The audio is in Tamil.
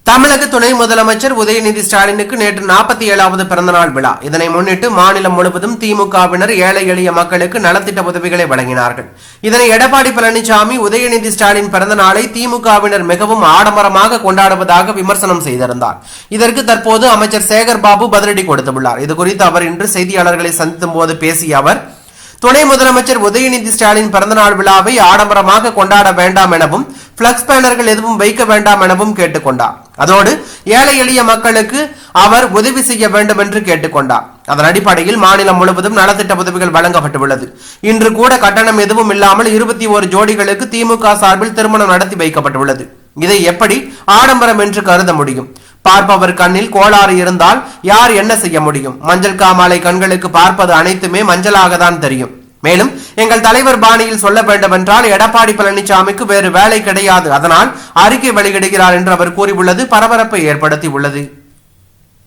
தமிழக துணை முதலமைச்சர் உதயநிதி ஸ்டாலினுக்கு நேற்று 47வது பிறந்தநாள் விழா. இதனை முன்னிட்டு மாநிலம் முழுவதும் திமுகவினர் ஏழை எளிய மக்களுக்கு நலத்திட்ட உதவிகளை வழங்கினார்கள். இதனை எடப்பாடி பழனிசாமி உதயநிதி ஸ்டாலின் பிறந்த நாளை திமுகவினர் மிகவும் ஆடம்பரமாக கொண்டாடுவதாக விமர்சனம் செய்திருந்தார். இதற்கு தற்போது அமைச்சர் சேகர் பாபு பதிலடி கொடுத்துள்ளார். இதுகுறித்து அவர் இன்று செய்தியாளர்களை சந்தித்த போது பேசிய அவர், துணை முதலமைச்சர் உதயநிதி ஸ்டாலின் பிறந்தநாள் விழாவை ஆடம்பரமாக கொண்டாட வேண்டாம் எனவும் பிளக்ஸ் பேனர்கள் எதுவும் வைக்க வேண்டாம் எனவும் கேட்டுக்கொண்டார். அதோடு ஏழை எளிய மக்களுக்கு அவர் உதவி செய்ய வேண்டும் என்று கேட்டுக்கொண்டார். அதன் அடிப்படையில் மாநிலம் முழுவதும் நலத்திட்ட உதவிகள் வழங்கப்பட்டுள்ளது. இன்று கூட கட்டணம் எதுவும் இல்லாமல் 21 ஜோடிகளுக்கு திமுக சார்பில் திருமணம் நடத்தி வைக்கப்பட்டுள்ளது. இதை எப்படி ஆடம்பரம் என்று கருத முடியும்? பார்ப்பவர் கண்ணில் கோளாறு இருந்தால் யார் என்ன செய்ய முடியும்? மஞ்சள் காமாலை கண்களுக்கு பார்ப்பது அனைத்துமே மஞ்சளாக தான் தெரியும். மேலும் எங்கள் தலைவர் பாணியில் சொல்ல வேண்டும் என்றால் எடப்பாடி பழனிசாமிக்கு வேறு வேலை கிடையாது, அதனால் அறிக்கை வெளியிடுகிறார் என்று அவர் கூறியுள்ளது பரபரப்பை ஏற்படுத்தி உள்ளது.